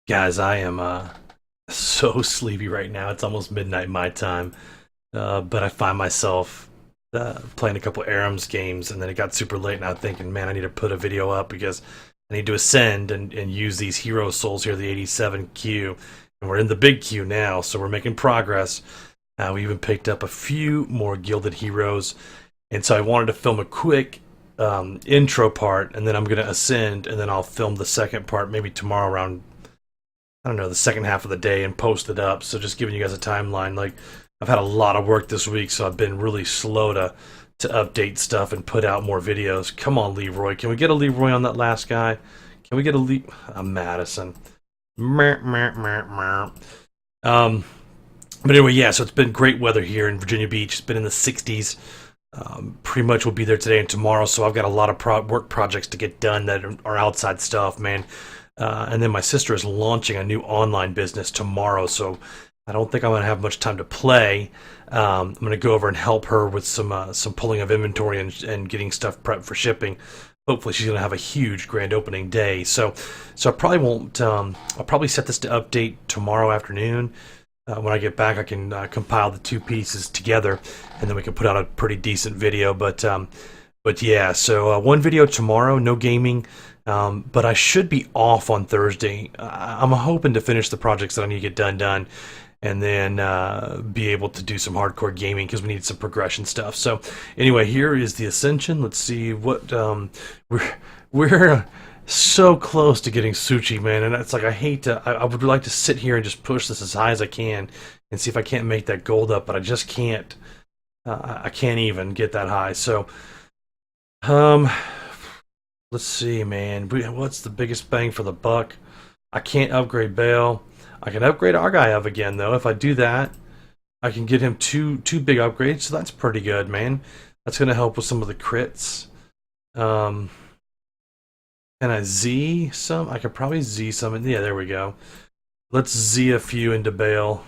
Guys, I am so sleepy right now. It's almost midnight my time, but I find myself playing a couple Arams games, and then it got super late, and I'm thinking, man, I need to put a video up because I need to ascend and use these hero souls here, the 87 queue, and we're in the big queue now, so we're making progress. We even picked up a few more gilded heroes, and so I wanted to film a quick intro part, and then I'm going to ascend, and then I'll film the second part maybe tomorrow around, I don't know, the second half of the day and post it up. So just giving you guys a timeline. Like, I've had a lot of work this week, so I've been really slow to update stuff and put out more videos. Come on, Leroy. Can we get a Leroy on that last guy? Can we get a Madison? But anyway, yeah, so it's been great weather here in Virginia Beach. It's been in the 60s. Pretty much we'll be there today and tomorrow, so I've got a lot of work projects to get done that are outside stuff, man. And then my sister is launching a new online business tomorrow, so I don't think I'm going to have much time to play. I'm going to go over and help her with some pulling of inventory and getting stuff prepped for shipping. Hopefully she's going to have a huge grand opening day. So I probably won't. I'll probably set this to update tomorrow afternoon. When I get back, I can compile the two pieces together, and then we can put out a pretty decent video. But yeah, so one video tomorrow, no gaming. But I should be off on Thursday. I'm hoping to finish the projects that I need to get done, and then be able to do some hardcore gaming because we need some progression stuff. So anyway, here is the Ascension. Let's see what we're so close to getting Tsuchi, man, and it's like I would like to sit here and just push this as high as I can and see if I can't make that gold up, but I just can't. I can't even get that high. So let's see, man. What's the biggest bang for the buck? I can't upgrade Bale. I can upgrade Argaiv again, though. If I do that, I can get him two big upgrades, so that's pretty good, man. That's going to help with some of the crits. Can I Z some? I could probably Z some. Yeah, there we go. Let's Z a few into Bale.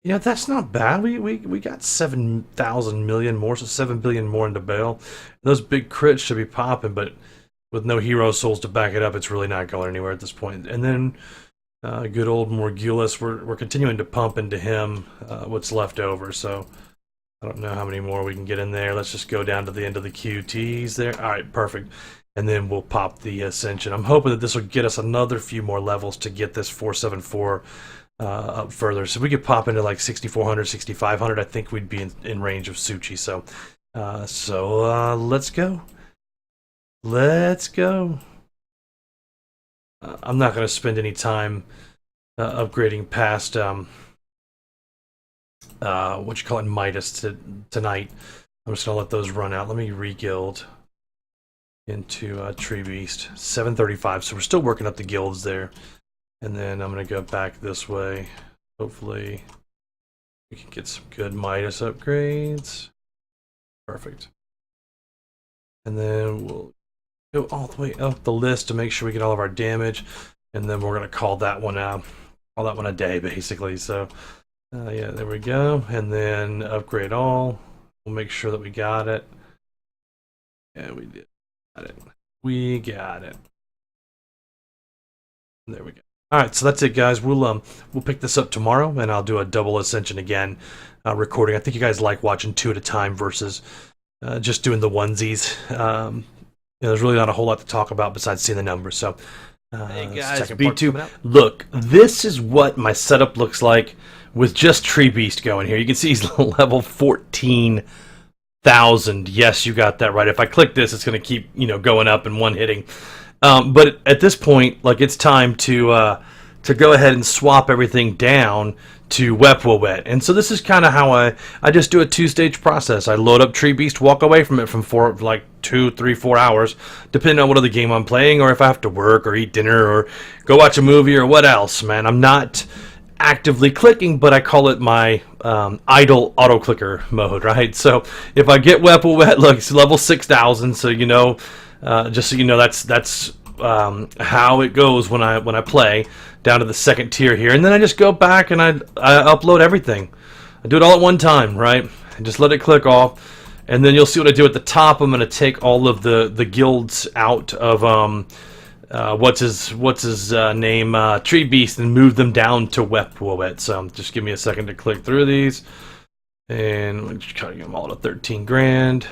Yeah, that's not bad. We got 7,000 million more, so 7 billion more into Bale. Those big crits should be popping, but with no hero souls to back it up, it's really not going anywhere at this point. And then good old Morgulis, we're continuing to pump into him what's left over. So I don't know how many more we can get in there. Let's just go down to the end of the QTs there. All right, perfect. And then we'll pop the Ascension. I'm hoping that this will get us another few more levels to get this 474 up further. So we could pop into like 6,400, 6,500. I think we'd be in range of Tsuchi. So let's go. Let's go. I'm not going to spend any time upgrading past what you call it, Midas tonight. I'm just gonna let those run out. Let me re-guild into Tree Beast 735. So we're still working up the guilds there, and then I'm gonna go back this way. Hopefully we can get some good Midas upgrades. Perfect. And then we'll go all the way up the list to make sure we get all of our damage, and then we're gonna call that one out. Call that one a day, basically. So yeah, there we go. And then upgrade all. We'll make sure that we got it. Yeah, we did. Got it. We got it. There we go. All right, so that's it, guys. We'll pick this up tomorrow, and I'll do a double Ascension again, recording. I think you guys like watching two at a time versus just doing the onesies. There's really not a whole lot to talk about besides seeing the numbers. So, hey guys, B2. Look, this is what my setup looks like with just Tree Beast going here. You can see he's level 14,000. Yes, you got that right. If I click this, it's going to keep going up and one hitting. But at this point, like, it's time to go ahead and swap everything down to Wet. And so this is kind of how I just do a two-stage process. I load up Tree Beast, walk away from it for like 2, 3, 4 hours, depending on what other game I'm playing, or if I have to work or eat dinner or go watch a movie or what else, man. I'm not actively clicking, but I call it my idle auto clicker mode, right? So if I get Wet, look, it's level 6,000, so just so you know, that's how it goes when I play down to the second tier here, and then I just go back and I upload everything. I do it all at one time, right? And just let it click off, and then you'll see what I do at the top. I'm going to take all of the guilds out of what's his name, Tree Beast, and move them down to Wepwowet. So just give me a second to click through these, and we'll just try to get them all to 13 grand.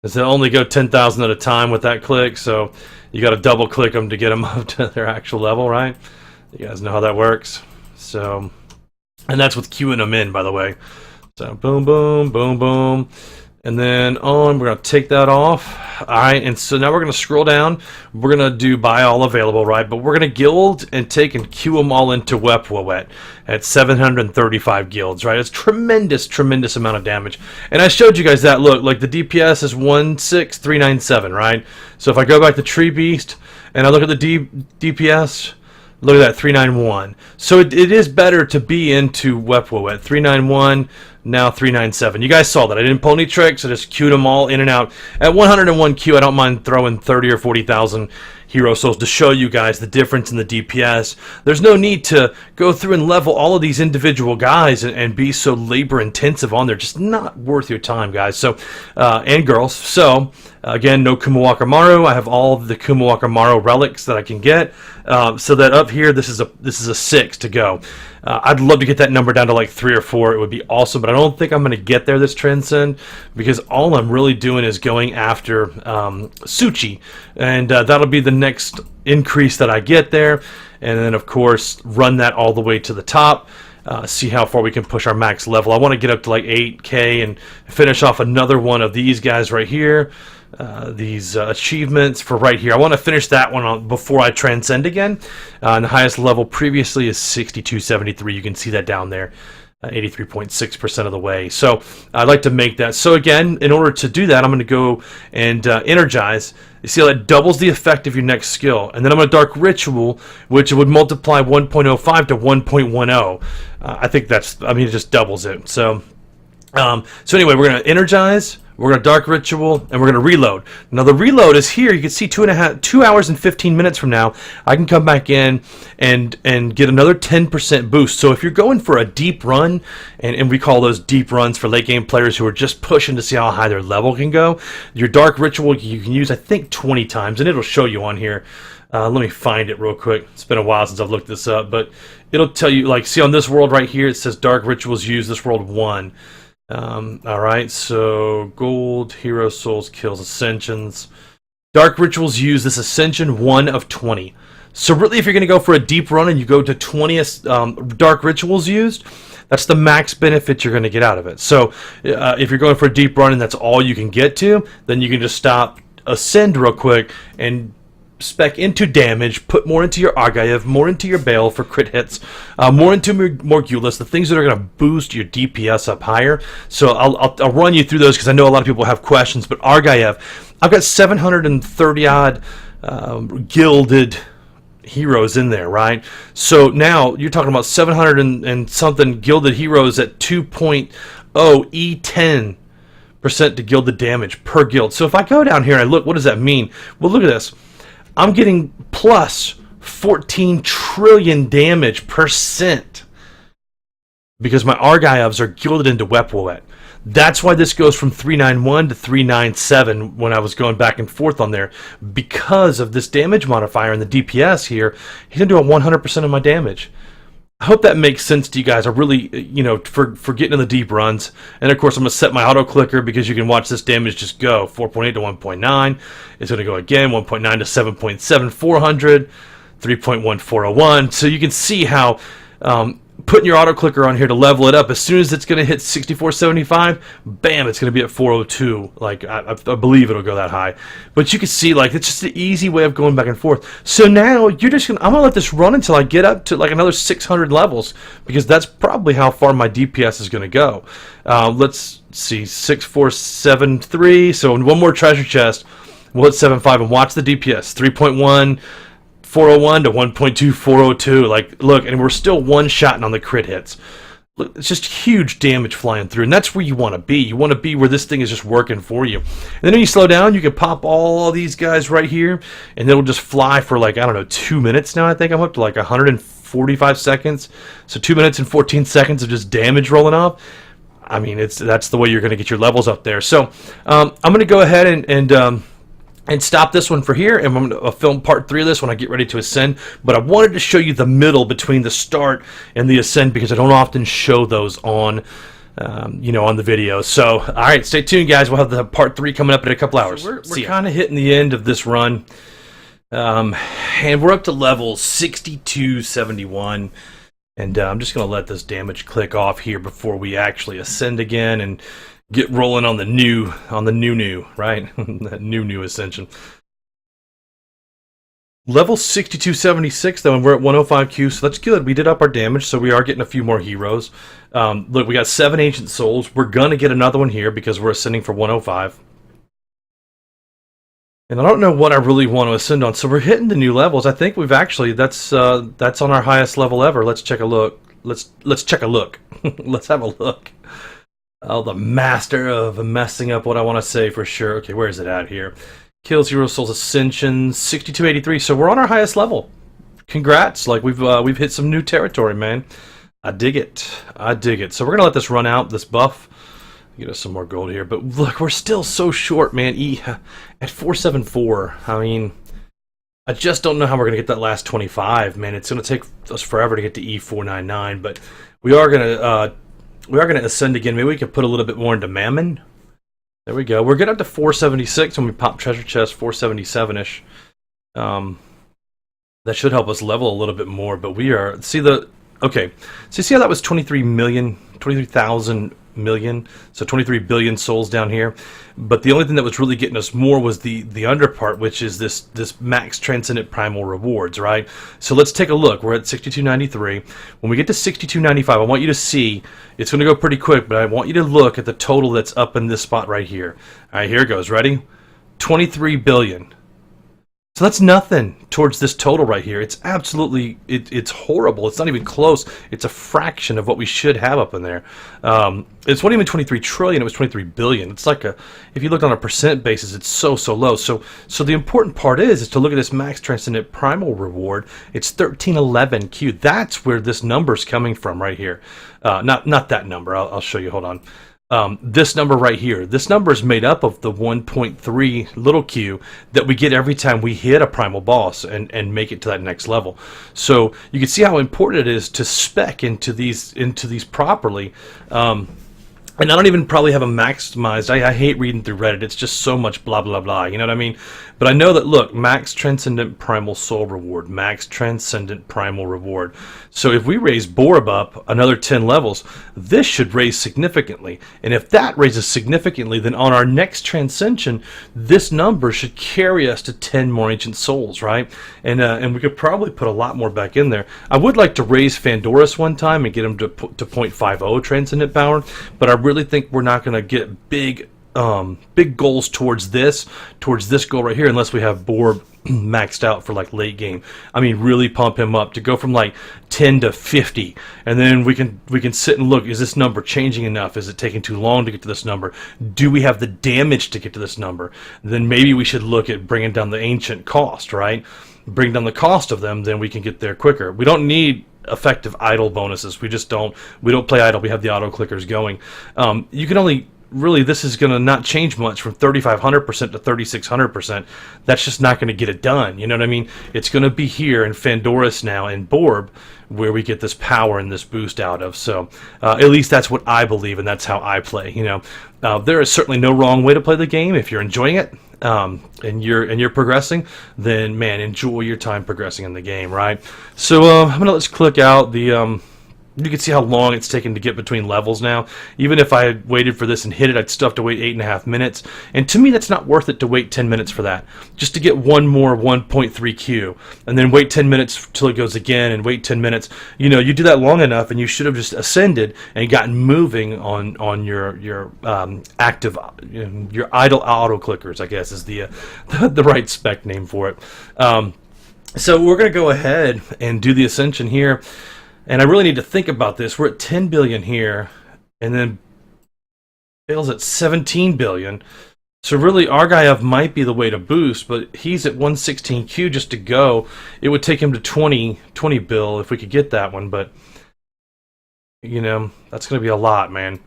Because they'll only go 10,000 at a time with that click, so you got to double click them to get them up to their actual level, right? You guys know how that works. So, and that's with queuing them in, by the way. So boom, boom, boom, boom. And then on, we're going to take that off. All right, and so now we're going to scroll down. We're going to do buy all available, right? But we're going to guild and take and queue them all into Wepwowet at 735 guilds, right? It's tremendous, tremendous amount of damage. And I showed you guys that. Look, like the DPS is 16397, right? So if I go back to Tree Beast and I look at the DPS, look at that, 391. So it is better to be into Wepwowet. 391, now 397. You guys saw that. I didn't pull any tricks. I just queued them all in and out. At 101 queue, I don't mind throwing 30 or 40,000 hero souls to show you guys the difference in the DPS. There's no need to go through and level all of these individual guys and be so labor intensive on there. Just not worth your time, guys. So and girls. So again, no Kumawaka Maru. I have all the Kumawaka Maru relics that I can get. So that up here, this is a 6 to go. I'd love to get that number down to like 3 or 4. It would be awesome, but I don't think I'm going to get there this Transcend, because all I'm really doing is going after Tsuchi, and that'll be the next increase that I get there. And then, of course, run that all the way to the top. See how far we can push our max level. I want to get up to like 8K and finish off another one of these guys right here. These achievements for right here. I want to finish that one on before I transcend again. And the highest level previously is 6273. You can see that down there, 83.6% of the way. So I'd like to make that. So again, in order to do that, I'm going to go and energize. You see how that doubles the effect of your next skill. And then I'm going to Dark Ritual, which would multiply 1.05 to 1.10. I think that's, I mean, it just doubles it. So anyway, we're going to energize. We're going to Dark Ritual, and we're going to reload. Now, the reload is here. You can see 2 hours and 15 minutes from now, I can come back in and get another 10% boost. So if you're going for a deep run, and we call those deep runs for late game players who are just pushing to see how high their level can go, your Dark Ritual you can use, I think, 20 times, and it'll show you on here. Let me find it real quick. It's been a while since I've looked this up, but it'll tell you, like, see on this world right here, it says Dark Rituals used, this world 1. Alright, so gold, hero souls, kills, ascensions. Dark Rituals use this ascension 1 of 20. So really, if you're going to go for a deep run and you go to 20 Dark Rituals used, that's the max benefit you're going to get out of it. So if you're going for a deep run and that's all you can get to, then you can just stop, ascend real quick, and spec into damage, put more into your Argaiv, more into your Bale for crit hits, more into Morgulis, the things that are going to boost your DPS up higher. So I'll run you through those because I know a lot of people have questions. But Argaiv, I've got 730 odd gilded heroes in there, right? So now you're talking about 700 and something gilded heroes at 2.0 E10% to gilded damage per guild. So if I go down here and I look, what does that mean? Well, look at this. I'm getting plus 14 trillion damage percent because my Argaivs are gilded into Wepwowet. That's why this goes from 391 to 397 when I was going back and forth on there. Because of this damage modifier and the DPS here, he's going to do 100% of my damage. I hope that makes sense to you guys. I really, for getting in the deep runs. And of course, I'm going to set my auto clicker because you can watch this damage just go. 4.8 to 1.9. It's going to go again, 1.9 to 7.7, 400, 3.1401. So you can see how putting your auto clicker on here to level it up, as soon as it's going to hit 6475, bam, it's going to be at 402. Like, I believe it'll go that high. But you can see, like, it's just an easy way of going back and forth. So now, I'm going to let this run until I get up to, like, another 600 levels, because that's probably how far my DPS is going to go. Let's see, 6473. So in one more treasure chest, we'll hit 7.5 and watch the DPS. 3.1... 401 to 1.2, 402. Like, look, and we're still one-shotting on the crit hits. Look, it's just huge damage flying through, and that's where you want to be. You want to be where this thing is just working for you. And then when you slow down, you can pop all these guys right here, and it'll just fly for, like, I don't know, 2 minutes now. I think I'm up to like 145 seconds. So 2 minutes and 14 seconds of just damage rolling off. I mean, that's the way you're going to get your levels up there. So I'm going to go ahead and and stop this one for here, and I'm going to film part 3 of this when I get ready to ascend. But I wanted to show you the middle between the start and the ascend because I don't often show those on, on the video. So, all right, stay tuned, guys. We'll have the part 3 coming up in a couple hours. So we're kind of hitting the end of this run, and we're up to level 6271. And I'm just going to let this damage click off here before we actually ascend again and get rolling on the new, right? That new ascension. Level 6276 though, and we're at 105Q, so that's good. We did up our damage, so we are getting a few more heroes. Look, we got 7 Ancient Souls. We're going to get another one here because we're ascending for 105. And I don't know what I really want to ascend on, so we're hitting the new levels. I think we've actually, that's on our highest level ever. Let's check a look. Let's check a look. Let's have a look. Oh, the master of messing up what I want to say for sure. Okay, where is it at here? Kills, Hero Souls, Ascension, 6283. So we're on our highest level. Congrats! Like we've hit some new territory, man. I dig it. I dig it. So we're gonna let this run out. This buff. Get us some more gold here, but look, we're still so short, man. At 474. I mean, I just don't know how we're gonna get that last 25, man. It's gonna take us forever to get to E499, but we are gonna ascend again. Maybe we could put a little bit more into Mammon. There we go. We're getting up to 476 when we pop treasure chest, 477-ish. That should help us level a little bit more, but we are... See how that was 23,000 million, so 23 billion souls down here. But the only thing that was really getting us more was the under part, which is this max transcendent primal rewards, right? So let's take a look. We're at 6293. When we get to 6295, I want you to see, it's going to go pretty quick, but I want you to look at the total that's up in this spot right here. All right, here it goes. Ready? 23 billion. So that's nothing towards this total right here. It's absolutely, it's horrible. It's not even close. It's a fraction of what we should have up in there. It's not even 23 trillion, it was 23 billion. It's like if you look on a percent basis, it's so low. So the important part is to look at this max transcendent primal reward. It's 1311Q. That's where this number's coming from right here. Not that number. I'll show you. Hold on. This number right here, this number is made up of the 1.3 little q that we get every time we hit a primal boss and make it to that next level. So you can see how important it is to spec into these properly. And I don't even probably have them maximized. I hate reading through Reddit. It's just so much blah, blah, blah. You know what I mean? But I know that, look, max transcendent primal soul reward, max transcendent primal reward. So if we raise Borb up another 10 levels, this should raise significantly. And if that raises significantly, then on our next transcension, this number should carry us to 10 more ancient souls, right? And we could probably put a lot more back in there. I would like to raise Phandoryss one time and get him to 0.50 transcendent power, but I really think we're not going to get big goals towards this goal right here unless we have Borb maxed out for like late game. I mean, really pump him up to go from like 10 to 50, and then we can sit and look, is this number changing enough? Is it taking too long to get to this number? Do we have the damage to get to this number? Then maybe we should look at bringing down the ancient cost, right? Bring down the cost of them, then we can get there quicker. We don't need effective idle bonuses. We don't play idle. We have the auto clickers going. You can only really, this is going to not change much from 3,500% to 3,600%. That's just not going to get it done. You know what I mean? It's going to be here in Phandoryss now in Borb where we get this power and this boost out of. So at least that's what I believe, and that's how I play. You know, there is certainly no wrong way to play the game. If you're enjoying it and you're progressing, then man, enjoy your time progressing in the game, right? So I'm gonna let's click out the. You can see how long it's taken to get between levels now. Even if I had waited for this and hit it, I'd still have to wait 8.5 minutes. And to me, that's not worth it to wait 10 minutes for that. Just to get one more 1.3 Q. And then wait 10 minutes till it goes again and wait 10 minutes. You know, you do that long enough and you should have just ascended and gotten moving on your active, your idle auto clickers, I guess is the right spec name for it. So we're going to go ahead and do the ascension here. And I really need to think about this. We're at 10 billion here, and then Bale's at 17 billion. So really, Argaiv might be the way to boost, but he's at 116Q just to go. It would take him to 20 bill if we could get that one, but, you know, that's going to be a lot, man.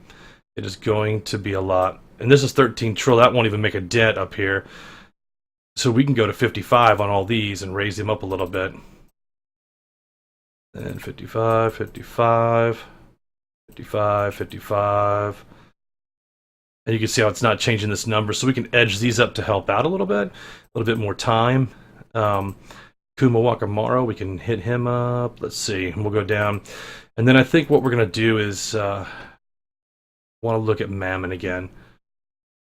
It is going to be a lot. And this is 13 trill. That won't even make a dent up here. So we can go to 55 on all these and raise them up a little bit. And 55, 55, 55, 55. And you can see how it's not changing this number. So we can edge these up to help out a little bit more time. Kuma Wakamaro, we can hit him up. Let's see, we'll go down. And then I think what we're going to do is want to look at Mammon again.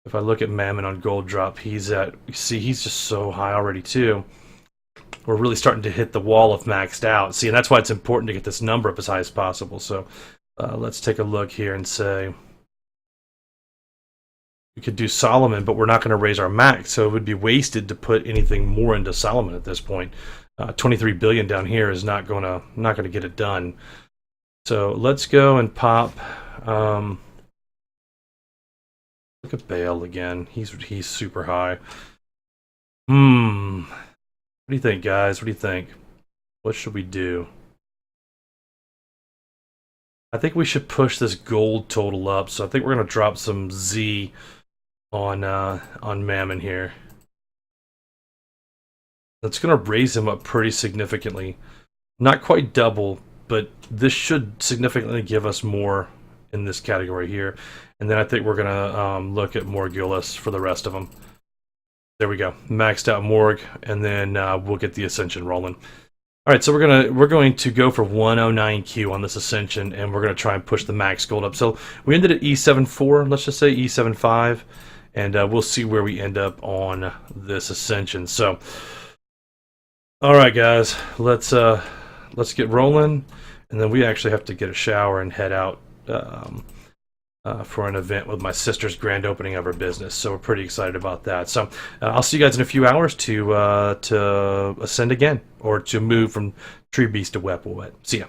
If I look at Mammon on gold drop, he's at, you see, he's just so high already too. We're really starting to hit the wall of maxed out. See, and that's why it's important to get this number up as high as possible. So let's take a look here and say, we could do Solomon, but we're not going to raise our max, so it would be wasted to put anything more into Solomon at this point. 23 billion down here is not going to get it done. So let's go and pop. Look at Bale again. He's super high. What do you think, guys? What do you think? What should we do? I think we should push this gold total up. So I think we're going to drop some Z on Mammon here. That's going to raise him up pretty significantly. Not quite double, but this should significantly give us more in this category here. And then I think we're going to look at Morgulis for the rest of them. There we go. Maxed out Morg, and then we'll get the Ascension rolling. All right, so we're going to go for 109Q on this Ascension, and we're going to try and push the max gold up. So we ended at E74, let's just say E75, and we'll see where we end up on this Ascension. So, all right, guys, let's get rolling, and then we actually have to get a shower and head out for an event with my sister's grand opening of her business. So we're pretty excited about that. So I'll see you guys in a few hours to ascend again, or to move from Tree Beast to Wet. See ya.